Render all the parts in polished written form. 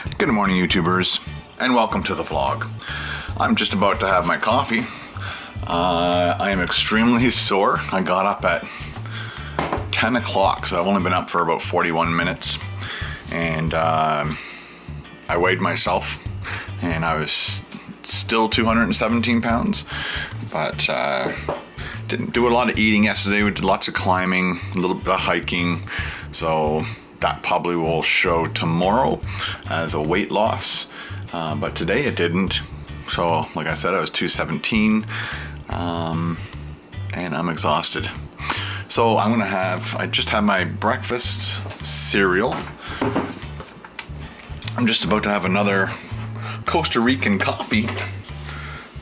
Good morning, YouTubers, and welcome to the vlog. I'm just about to have my coffee. I am extremely sore. I got up at 10 o'clock, so I've only been up for about 41 minutes. And I weighed myself, and I was still 217 pounds. But didn't do a lot of eating yesterday. We did lots of climbing, a little bit of hiking. So that probably will show tomorrow as a weight loss, but today it didn't. So like I said, I was 217, and I'm exhausted. So I just had my breakfast cereal. I'm just about to have another Costa Rican coffee.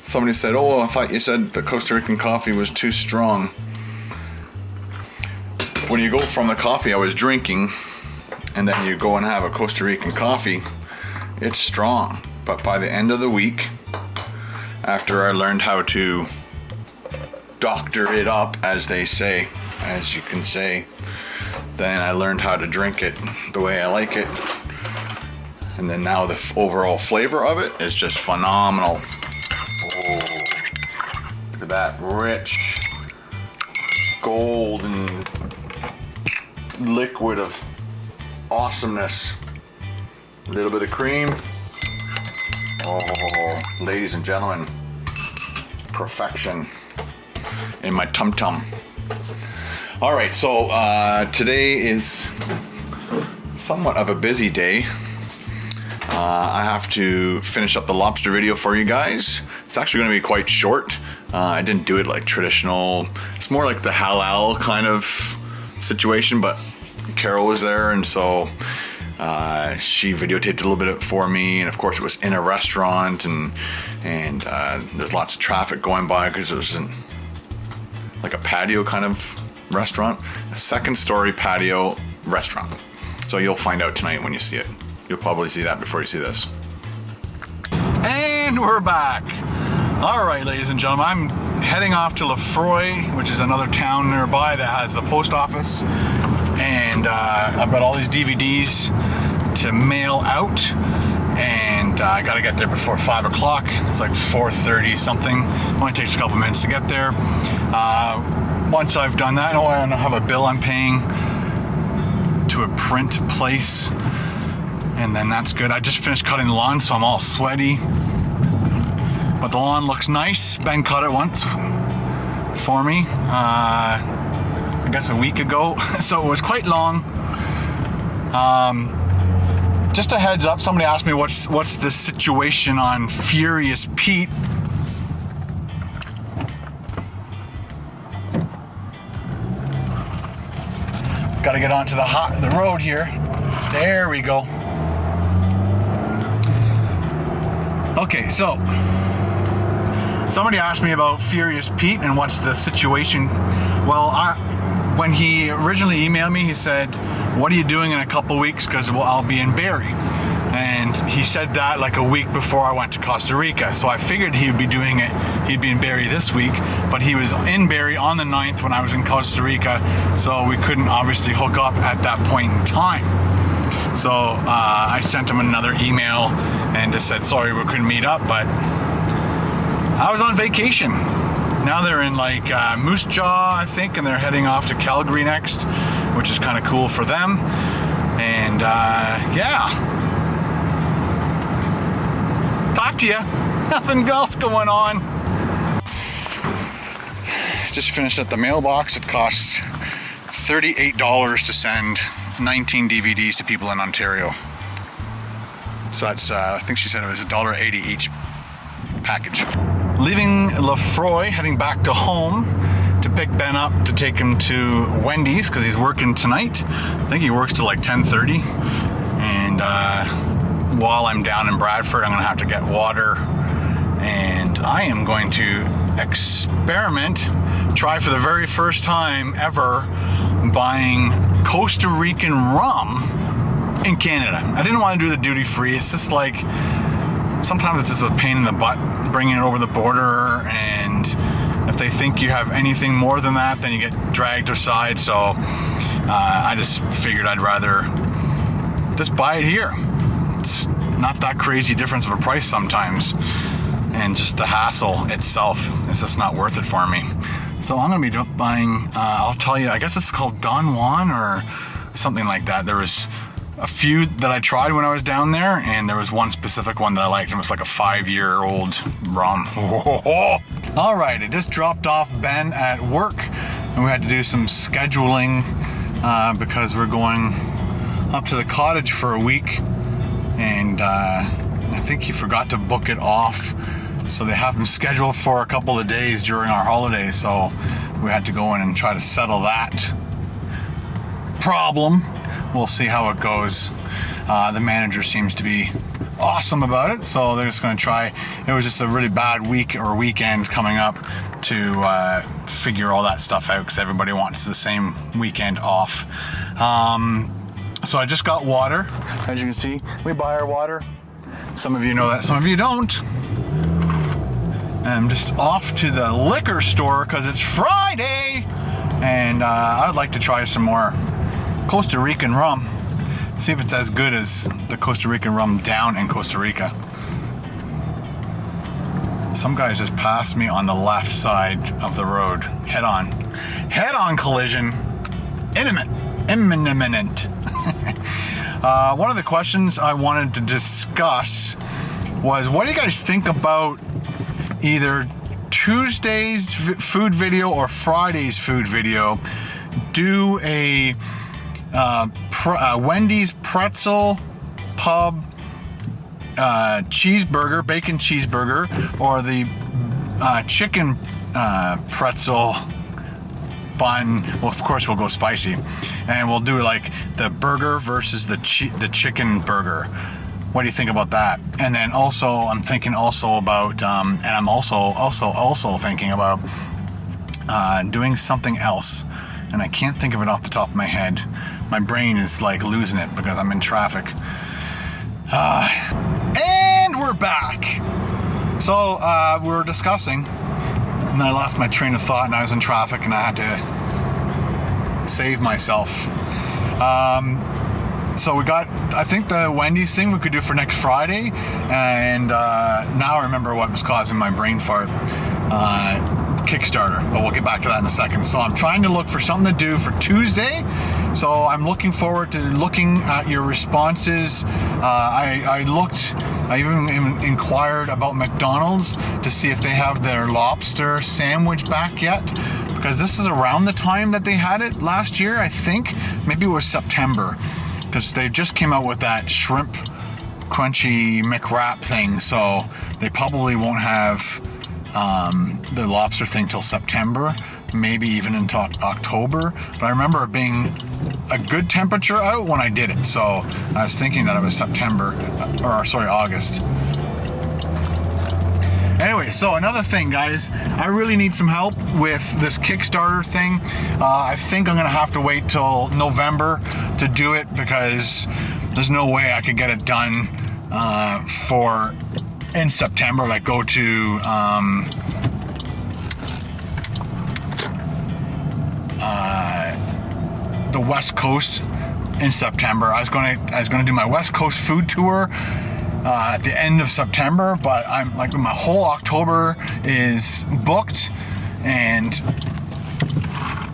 Somebody said, oh, I thought you said the Costa Rican coffee was too strong. When you go from the coffee I was drinking, and then you go and have a Costa Rican coffee, it's strong. But by the end of the week, after I learned how to doctor it up, as they say, as you can say, then I learned how to drink it the way I like it. And then now the overall flavor of it is just phenomenal. Oh, look at that rich golden liquid of awesomeness. A little bit of cream. Oh, ladies and gentlemen, perfection in my tum-tum. All right, so today is somewhat of a busy day. I have to finish up the lobster video for you guys. It's actually going to be quite short. I didn't do it like traditional. It's more like the halal kind of situation, but Carol was there, and so she videotaped a little bit for me, and of course it was in a restaurant, and there's lots of traffic going by because it was like a patio kind of restaurant, a second story patio restaurant. So you'll find out tonight when you see it. You'll probably see that before you see this. And we're back. All right, ladies and gentlemen, I'm heading off to Lefroy, which is another town nearby that has the post office. And I've got all these DVDs to mail out, and I got to get there before 5 o'clock. It's like 4:30 something. It only takes a couple minutes to get there. Once I've done that, I have a bill I'm paying to a print place, and then that's good. I just finished cutting the lawn, so I'm all sweaty. But the lawn looks nice. Ben cut it once for me. I guess a week ago, so it was quite long. Just a heads up, somebody asked me what's the situation on Furious Pete. Got to get onto the road here. There we go. Okay, so somebody asked me about Furious Pete and what's the situation. Well, when he originally emailed me, he said, what are you doing in a couple weeks? Because I'll be in Barrie. And he said that like a week before I went to Costa Rica. So I figured he'd be doing it. He'd be in Barrie this week, but he was in Barrie on the 9th when I was in Costa Rica. So we couldn't obviously hook up at that point in time. So I sent him another email and just said, sorry, we couldn't meet up, but I was on vacation. Now they're in like Moose Jaw, I think, and they're heading off to Calgary next, which is kind of cool for them. And yeah, talk to you. Nothing else going on. Just finished at the mailbox. It costs $38 to send 19 DVDs to people in Ontario. So that's, I think she said it was $1.80 each package. Leaving Lefroy, heading back to home to pick Ben up to take him to Wendy's because he's working tonight. I think he works till like 10:30. And while I'm down in Bradford, I'm gonna have to get water, and I am going to try for the very first time ever buying Costa Rican rum in Canada. I didn't want to do the duty free. It's just like, sometimes it's just a pain in the butt bringing it over the border, and if they think you have anything more than that, then you get dragged aside. So I just figured I'd rather just buy it here. It's not that crazy difference of a price sometimes. And just the hassle itself is just not worth it for me. So I'm gonna be buying, I'll tell you, I guess it's called Don Juan or something like that. There was a few that I tried when I was down there, and there was one specific one that I liked. It was like a 5-year-old rum. All right, I just dropped off Ben at work, and we had to do some scheduling because we're going up to the cottage for a week, and I think he forgot to book it off. So they have them scheduled for a couple of days during our holidays, so we had to go in and try to settle that problem. We'll see how it goes. The manager seems to be awesome about it, so they're just going to try. It was just a really bad week or weekend coming up to figure all that stuff out, because everybody wants the same weekend off. So I just got water. As you can see, we buy our water. Some of you know that, some of you don't. I'm just off to the liquor store because it's Friday, and I'd like to try some more Costa Rican rum. See if it's as good as the Costa Rican rum down in Costa Rica. Some guys just passed me on the left side of the road. Head on collision. Imminent. One of the questions I wanted to discuss was, what do you guys think about either Tuesday's food video or Friday's food video? Do a Wendy's pretzel pub cheeseburger, bacon cheeseburger, or the chicken pretzel bun. Well, of course we'll go spicy, and we'll do like the burger versus the chicken burger. What do you think about that? And then also, I'm thinking also about, and I'm also thinking about doing something else, and I can't think of it off the top of my head. My brain is like losing it because I'm in traffic. And we're back. So we were discussing, and then I lost my train of thought, and I was in traffic, and I had to save myself. So we got, I think, the Wendy's thing we could do for next Friday, and now I remember what was causing my brain fart. Kickstarter, but we'll get back to that in a second. So I'm trying to look for something to do for Tuesday. So I'm looking forward to looking at your responses. I even inquired about McDonald's to see if they have their lobster sandwich back yet, because this is around the time that they had it last year. I think maybe it was September, because they just came out with that shrimp crunchy McWrap thing, so they probably won't have the lobster thing till September, maybe even until October. But I remember it being a good temperature out when I did it, so I was thinking that it was September, or sorry, August. Anyway, so another thing, guys, I really need some help with this Kickstarter thing. I think I'm gonna have to wait till November to do it, because there's no way I could get it done in September. Like, go to the West Coast in September. I was gonna do my West Coast food tour at the end of September, but I'm like, my whole October is booked, and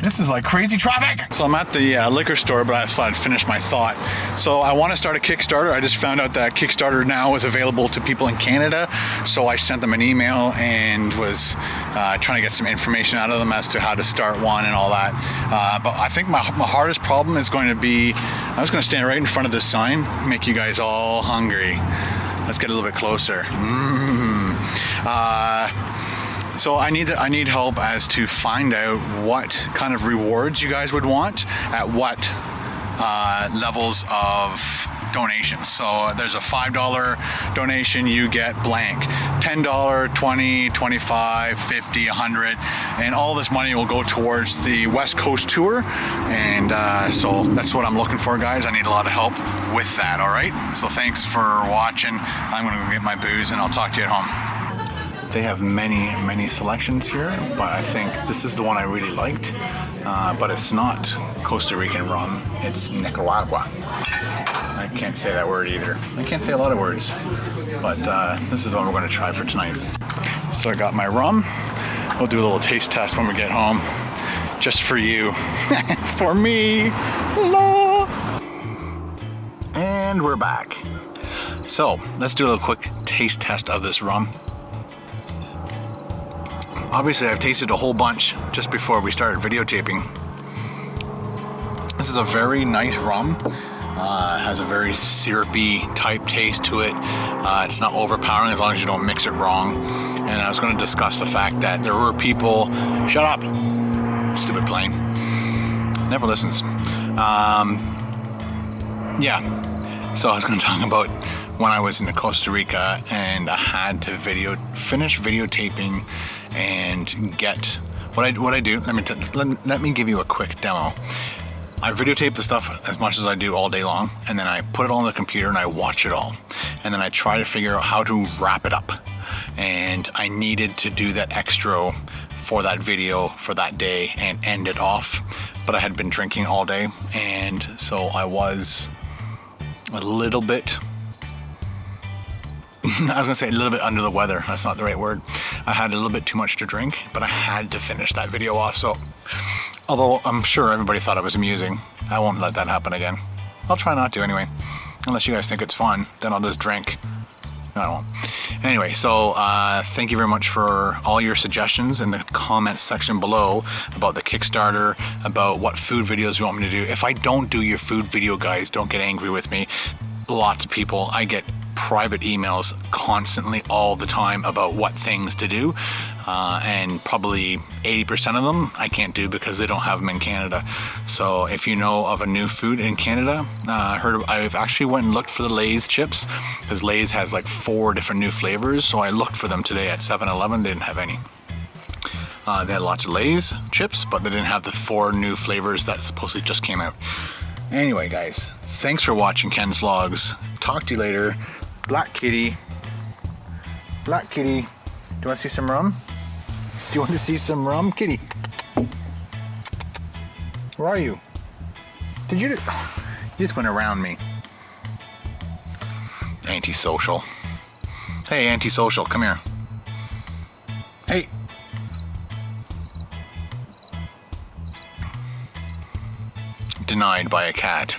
this is like crazy traffic. So I'm at the liquor store, but I decided to finish my thought. So I want to start a Kickstarter. I just found out that Kickstarter now is available to people in Canada. So I sent them an email and was trying to get some information out of them as to how to start one and all that. But I think my hardest problem is going to be, I was going to stand right in front of this sign, make you guys all hungry. Let's get a little bit closer. So I need help as to find out what kind of rewards you guys would want at what levels of donations. So there's a $5 donation, you get blank. $10, $20, $25, $50, $100, and all this money will go towards the West Coast tour. And so that's what I'm looking for, guys. I need a lot of help with that, all right? So thanks for watching. I'm gonna go get my booze, and I'll talk to you at home. They have many selections here, but I think this is the one I really liked. But it's not Costa Rican rum, it's Nicaragua. I can't say that word either. I can't say a lot of words, but this is the one we're going to try for tonight. So I got my rum. We'll do a little taste test when we get home, just for you, for me. Hello. And we're back. So let's do a little quick taste test of this rum. Obviously, I've tasted a whole bunch just before we started videotaping. This is a very nice rum. Has a very syrupy type taste to it. It's not overpowering as long as you don't mix it wrong. And I was going to discuss the fact that there were people... Shut up! Stupid plane. Never listens. Yeah. So I was going to talk about when I was in Costa Rica and I had to finish videotaping and get what I do. Let me give you a quick demo. I videotape the stuff as much as I do all day long, and then I put it all on the computer and I watch it all, and then I try to figure out how to wrap it up. And I needed to do that extra for that video for that day and end it off, but I had been drinking all day, and so I was a little bit I was gonna say a little bit under the weather. That's not the right word. I had a little bit too much to drink, but I had to finish that video off. So, although I'm sure everybody thought it was amusing, I won't let that happen again. I'll try not to anyway. Unless you guys think it's fun, then I'll just drink. No, I won't. Anyway, so thank you very much for all your suggestions in the comments section below about the Kickstarter, about what food videos you want me to do. If I don't do your food video, guys, don't get angry with me. Lots of people, I get private emails constantly all the time about what things to do, and probably 80% of them I can't do because they don't have them in Canada. So if you know of a new food in Canada, I've actually went and looked for the Lay's chips, because Lay's has like 4 different new flavors. So I looked for them today at 7-Eleven. They didn't have any. They had lots of Lay's chips, but they didn't have the 4 new flavors that supposedly just came out. Anyway, guys, thanks for watching Ken's Vlogs. Talk to you later. Black kitty. Black kitty. Do you want to see some rum? Do you want to see some rum? Kitty. Where are you? Did you... You just went around me. Antisocial. Hey, antisocial, come here. Hey. Denied by a cat.